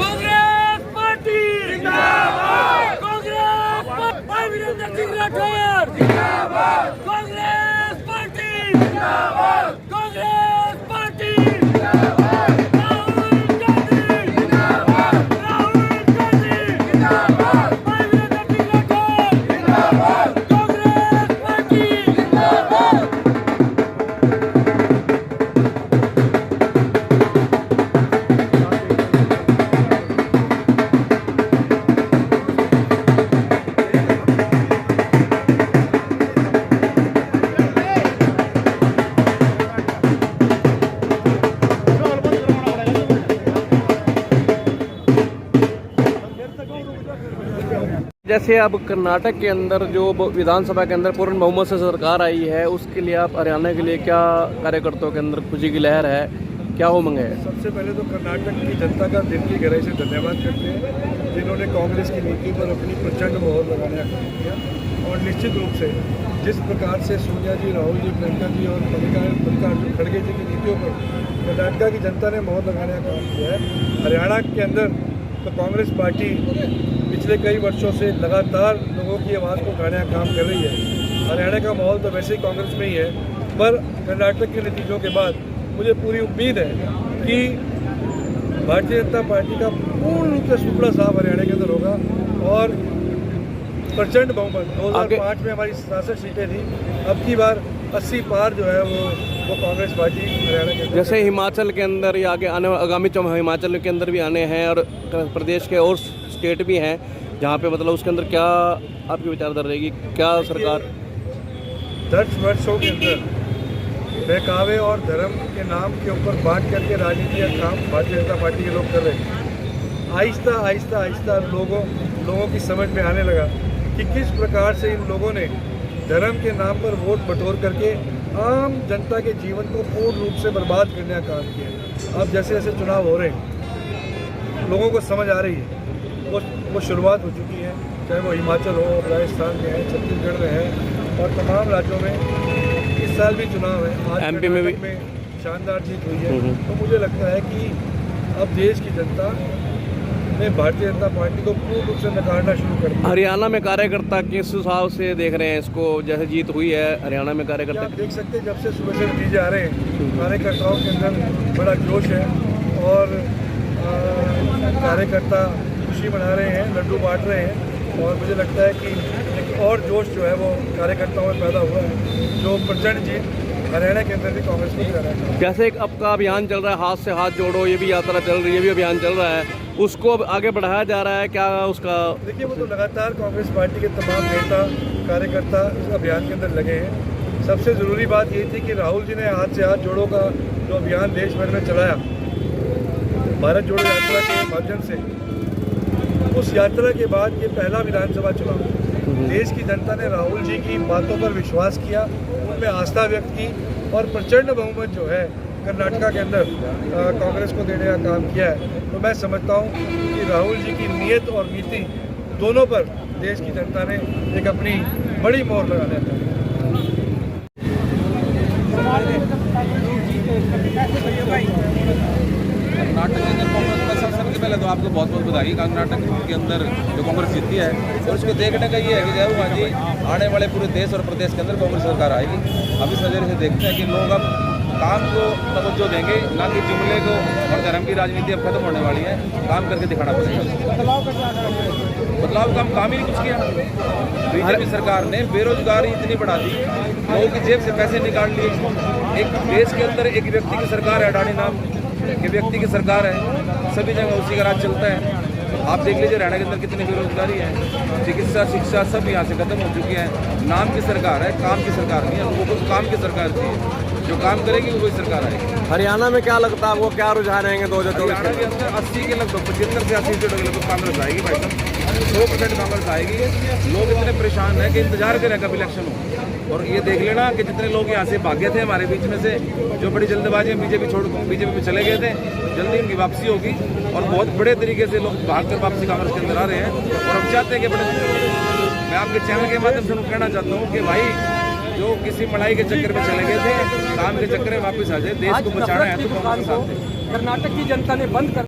Congress party जिंदाबाद, कांग्रेस वीरेंद्र सिंह राठौर जिंदाबाद, Congress party जिंदाबाद, कांग्रेस पार्टी जिंदाबाद, राहुल गांधी जिंदाबाद, राहुल गांधी जिंदाबाद, वीरेंद्र सिंह राठौर जिंदाबाद, कांग्रेस पार्टी जिंदाबाद। जैसे अब कर्नाटक के अंदर जो विधानसभा के अंदर पूर्ण बहुमत से सरकार आई है, उसके लिए आप हरियाणा के लिए क्या कार्यकर्ताओं के अंदर खुशी की लहर है, क्या उमंग है? सबसे पहले तो कर्नाटक की जनता का दिल की गहराई से धन्यवाद करते हैं, जिन्होंने कांग्रेस की नीति पर अपनी प्रचंड मोहर लगाने का काम किया। और निश्चित रूप से जिस प्रकार से सोनिया जी, राहुल जी, प्रियंका जी और मल्लिकार्जुन खड़गे जी की नीतियों पर कर्नाटक की जनता ने मोहर लगाने का काम किया है। हरियाणा के अंदर तो कांग्रेस पार्टी पिछले कई वर्षों से लगातार लोगों की आवाज़ को उठाने का काम कर रही है। हरियाणा का माहौल तो वैसे ही कांग्रेस में ही है, पर कर्नाटक के नतीजों के बाद मुझे पूरी उम्मीद है कि भारतीय जनता पार्टी का पूर्ण रूप से सुपड़ा साफ हरियाणा के अंदर होगा और प्रचंड बहुमत 2005 में हमारी 67 सीटें थी, अब की बार 80 पार जो है वो कांग्रेस पार्टी हरियाणा के अंदर। जैसे हिमाचल के अंदर या आगे आने आगामी हिमाचल के अंदर भी आने हैं और प्रदेश के और स्टेट भी हैं जहाँ पे मतलब उसके अंदर क्या आपकी विचारधारा रहेगी, क्या सरकार 10 वर्षों के अंदर बहकावे और धर्म के नाम के ऊपर बांट करके राजनीति का काम भारतीय जनता पार्टी के लोग कर रहे हैं। आहिस्ता आहिस्ता आहिस्ता लोगों की समझ में आने लगा कि किस प्रकार से इन लोगों ने धर्म के नाम पर वोट बटोर करके आम जनता के जीवन को पूर्ण रूप से बर्बाद करने का काम किया। अब जैसे जैसे चुनाव हो रहे हैं, लोगों को समझ आ रही है, वो शुरुआत हो चुकी है, चाहे वो हिमाचल हो, राजस्थान में है, छत्तीसगढ़ में है और तमाम राज्यों में इस साल भी चुनाव है। आज एमपी में भी शानदार जीत हुई है। तो मुझे लगता है कि अब देश की जनता ने भारतीय जनता पार्टी को पूर्ण रूप से नकारना शुरू कर दिया। हरियाणा में कार्यकर्ता किस हिसाब से देख रहे हैं इसको, जैसे जीत हुई है हरियाणा में कार्यकर्ता? आप देख सकते हैं जब से सुबह से नतीजे आ रहे हैं, कार्यकर्ताओं के अंदर बड़ा जोश है और कार्यकर्ता खुशी मना रहे हैं, लड्डू बांट रहे हैं और मुझे लगता है कि एक और जोश जो है वो कार्यकर्ताओं में पैदा हुआ है, जो प्रचंड जीत हरियाणा के अंदर भी कांग्रेस को दिला रहा है। जैसे एक अब का अभियान चल रहा है, हाथ से हाथ जोड़ो, ये भी यात्रा चल रही है, ये भी अभियान चल रहा है, उसको अब आगे बढ़ाया जा रहा है, क्या उसका? देखिए, वो तो लगातार कांग्रेस पार्टी के तमाम नेता कार्यकर्ता इस अभियान के अंदर लगे हैं। सबसे ज़रूरी बात ये थी कि राहुल जी ने हाथ से हाथ जोड़ो का जो अभियान देश भर में चलाया, भारत जोड़ो यात्रा के माध्यम से, उस यात्रा के बाद ये पहला विधानसभा चुनाव, देश की जनता ने राहुल जी की बातों पर विश्वास किया, उनमें आस्था व्यक्त की और प्रचंड बहुमत जो है कर्नाटक के अंदर कांग्रेस को देने का काम किया है। तो मैं समझता हूँ कि राहुल जी की नीयत और नीति दोनों पर देश की जनता ने एक अपनी बड़ी मोहर लगा दिया है। कर्नाटक के अंदर कांग्रेस का सबसे पहले तो आपको बहुत बहुत बधाई। कर्नाटक के अंदर जो कांग्रेस जीती है और उसको देखने का ये है कि जय जी आने वाले पूरे देश और प्रदेश के अंदर कांग्रेस सरकार आएगी। अब इस नज़रिए से देखते हैं कि लोग अब काम को तवज्जो देंगे, ना कि जुमले को। और धर्म की राजनीति अब खत्म होने वाली है, काम करके दिखाना पड़ेगा। बदलाव का काम ही नहीं कुछ किया। बीजेपी सरकार ने बेरोजगारी इतनी बढ़ा दी, लोगों की जेब से पैसे निकाल लिए। एक देश के अंदर एक व्यक्ति की सरकार है, अडानी नाम के व्यक्ति की सरकार है, सभी जगह उसी का राज चलता है। आप देख लीजिए हरियाणा के अंदर कितनी बेरोजगारी है, चिकित्सा शिक्षा सब यहाँ से खत्म हो चुकी है। नाम की सरकार है, काम की सरकार नहीं है। लोगों को काम की सरकार चाहिए, जो काम करेगी वही सरकार आएगी। हरियाणा में क्या लगता है आपको, क्या रुझान रहेंगे 2024 हरियाणा के अंदर 80 के लगभग 75 से 80 सीटों के लगभग कांग्रेस आएगी भाई साहब, 100% कांग्रेस आएगी। लोग इतने परेशान हैं कि इंतजार करें कब इलेक्शन हो। और ये देख लेना कि जितने लोग यहाँ से भागे थे हमारे बीच में से, जो बड़ी जल्दबाजी में बीजेपी में चले गए थे, जल्दी उनकी वापसी होगी। और बहुत बड़े तरीके से लोग भागकर वापसी कांग्रेस के अंदर आ रहे हैं। और हम चाहते हैं कि मैं आपके चैनल के माध्यम से कहना चाहता हूँ कि भाई, जो किसी पढ़ाई के चक्कर में चले गए थे, काम के चक्कर में वापस आ जाए। देश को बचाना है तो कांग्रेस के साथ है। कर्नाटक की जनता ने बंद कर